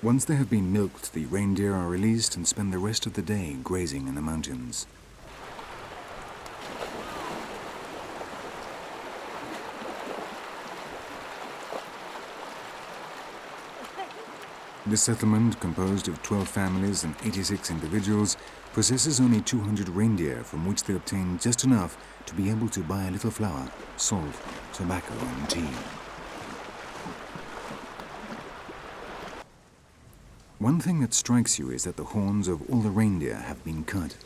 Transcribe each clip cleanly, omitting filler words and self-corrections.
Once they have been milked, the reindeer are released and spend the rest of the day grazing in the mountains. This settlement, composed of 12 families and 86 individuals, possesses only 200 reindeer, from which they obtain just enough to be able to buy a little flour, salt, tobacco and tea. One thing that strikes you is that the horns of all the reindeer have been cut.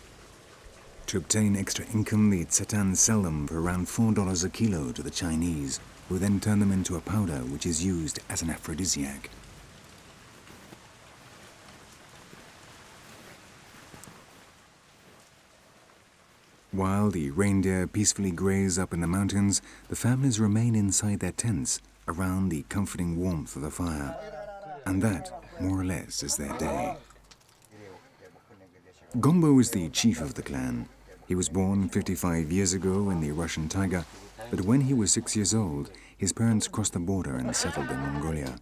To obtain extra income, the Tsaatan sell them for around $4 a kilo to the Chinese, who then turn them into a powder which is used as an aphrodisiac. While the reindeer peacefully graze up in the mountains, the families remain inside their tents, around the comforting warmth of the fire. And that, more or less, is their day. Gombo is the chief of the clan. He was born 55 years ago in the Russian Taiga, but when he was 6 years old, his parents crossed the border and settled in Mongolia.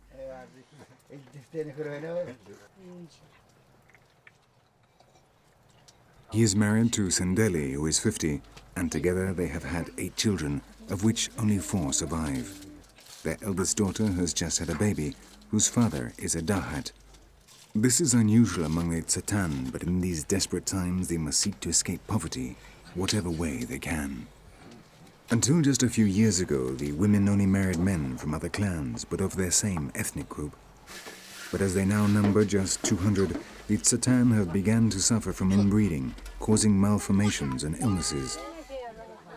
He is married to Tansendaryá, who is 50, and together they have had 8 children, of which only 4 survive. Their eldest daughter has just had a baby, whose father is a dahat. This is unusual among the Tsaatan, but in these desperate times they must seek to escape poverty, whatever way they can. Until just a few years ago, the women only married men from other clans, but of their same ethnic group. But as they now number just 200, the Tsaatan have begun to suffer from inbreeding, causing malformations and illnesses.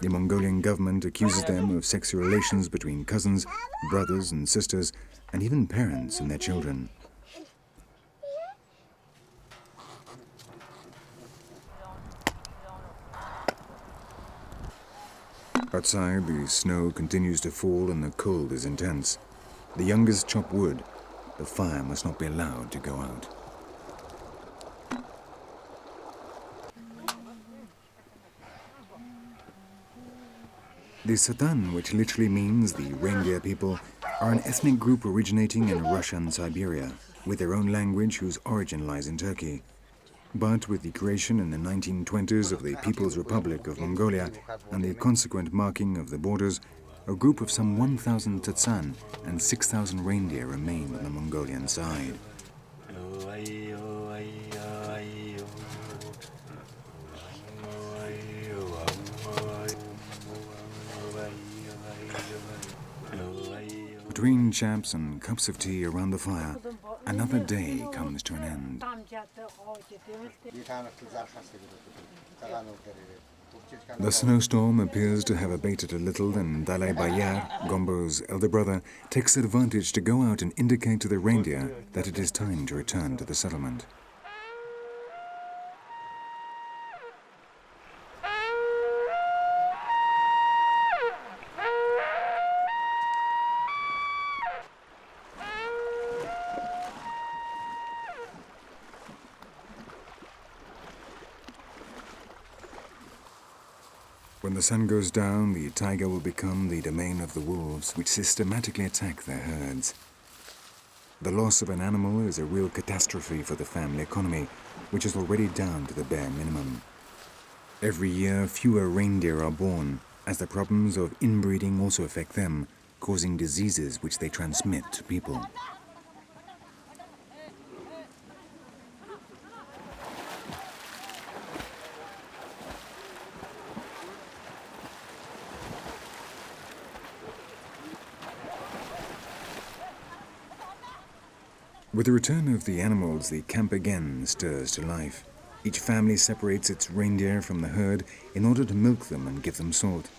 The Mongolian government accuses them of sexual relations between cousins, brothers and sisters, and even parents and their children. Outside, the snow continues to fall and the cold is intense. The youngest chop wood. The fire must not be allowed to go out. The Tsaatan, which literally means the reindeer people, are an ethnic group originating in Russia and Siberia, with their own language whose origin lies in Turkey. But with the creation in the 1920s of the People's Republic of Mongolia and the consequent marking of the borders, a group of some 1,000 Tsaatan and 6,000 reindeer remain on the Mongolian side. Between chaps and cups of tea around the fire, another day comes to an end. The snowstorm appears to have abated a little, and Dalai Bayar, Gombo's elder brother, takes advantage to go out and indicate to the reindeer that it is time to return to the settlement. When the sun goes down, the taiga will become the domain of the wolves, which systematically attack their herds. The loss of an animal is a real catastrophe for the family economy, which is already down to the bare minimum. Every year, fewer reindeer are born, as the problems of inbreeding also affect them, causing diseases which they transmit to people. With the return of the animals, the camp again stirs to life. Each family separates its reindeer from the herd in order to milk them and give them salt.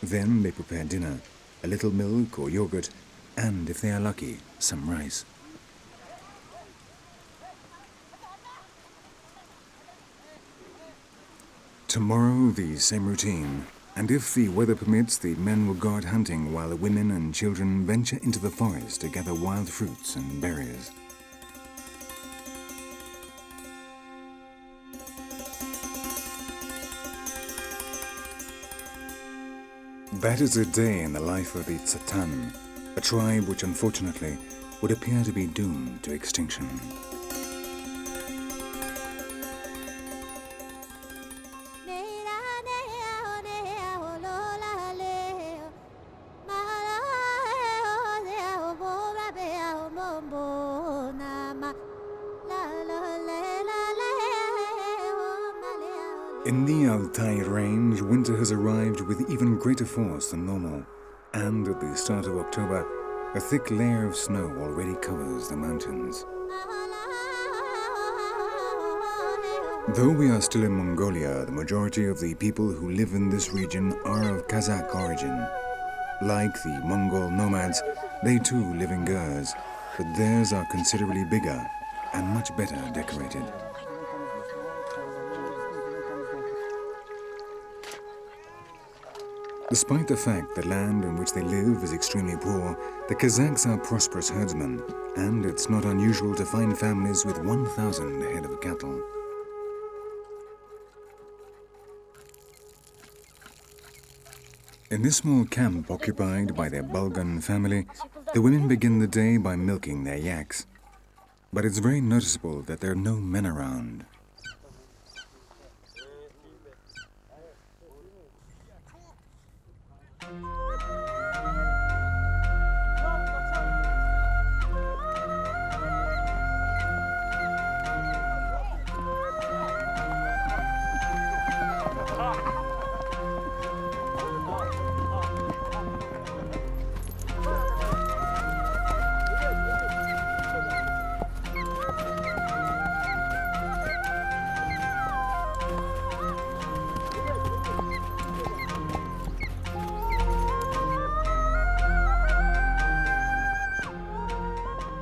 Then they prepare dinner, a little milk or yogurt, and, if they are lucky, some rice. Tomorrow, the same routine. And if the weather permits, the men will go out hunting while the women and children venture into the forest to gather wild fruits and berries. That is a day in the life of the Tsaatan, a tribe which unfortunately would appear to be doomed to extinction. In the Altai range, winter has arrived with even greater force than normal, and at the start of October, a thick layer of snow already covers the mountains. Though we are still in Mongolia, the majority of the people who live in this region are of Kazakh origin. Like the Mongol nomads, they too live in gers, but theirs are considerably bigger and much better decorated. Despite the fact the land in which they live is extremely poor, the Kazakhs are prosperous herdsmen, and it's not unusual to find families with 1,000 head of cattle. In this small camp occupied by their Bulgan family, the women begin the day by milking their yaks. But it's very noticeable that there are no men around.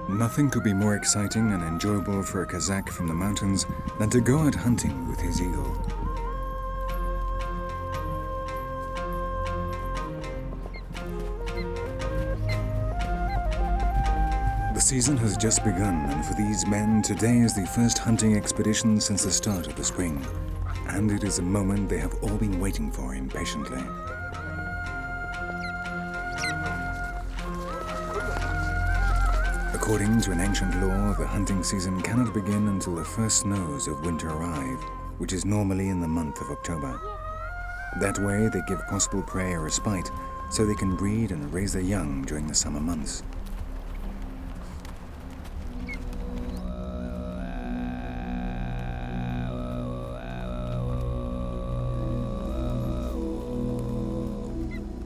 Nothing could be more exciting and enjoyable for a Kazakh from the mountains than to go out hunting with his eagle. The season has just begun, and for these men, today is the first hunting expedition since the start of the spring. And it is a moment they have all been waiting for impatiently. According to an ancient law, the hunting season cannot begin until the first snows of winter arrive, which is normally in the month of October. That way, they give possible prey a respite, so they can breed and raise their young during the summer months.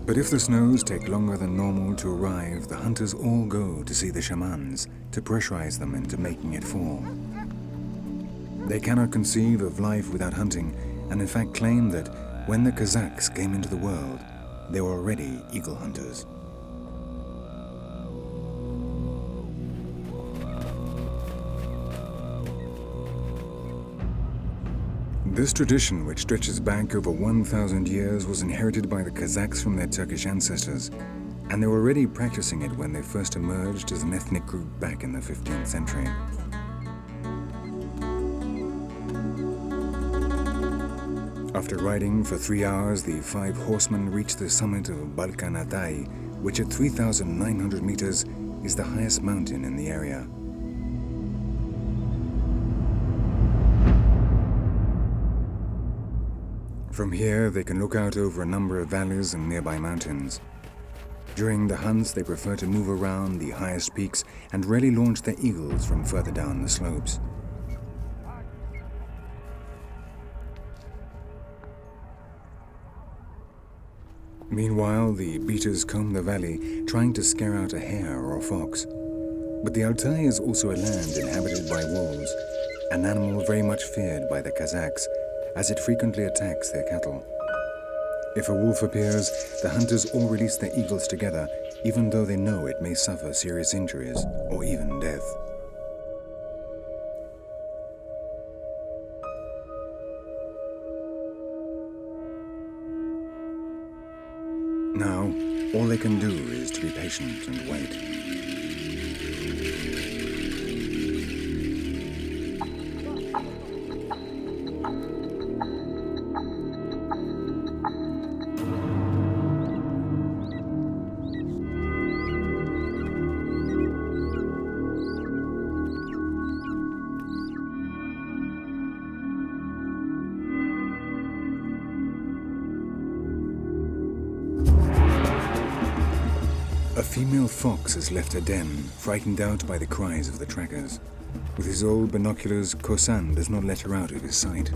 But if the snows take longer than normal to arrive, the hunters all go to see the shamans to pressurize them into making it fall. They cannot conceive of life without hunting, and in fact claim that when the Kazakhs came into the world, they were already eagle hunters. This tradition, which stretches back over 1,000 years, was inherited by the Kazakhs from their Turkish ancestors, and they were already practicing it when they first emerged as an ethnic group back in the 15th century. After riding for 3 hours, the 5 horsemen reached the summit of Balkan Altai, which at 3,900 meters is the highest mountain in the area. From here, they can look out over a number of valleys and nearby mountains. During the hunts, they prefer to move around the highest peaks and rarely launch their eagles from further down the slopes. Meanwhile, the beaters comb the valley, trying to scare out a hare or a fox. But the Altai is also a land inhabited by wolves, an animal very much feared by the Kazakhs, as it frequently attacks their cattle. If a wolf appears, the hunters all release their eagles together, even though they know it may suffer serious injuries or even death. Now, all they can do is to be patient and wait. A female fox has left her den, frightened out by the cries of the trackers. With his old binoculars, Kosan does not let her out of his sight.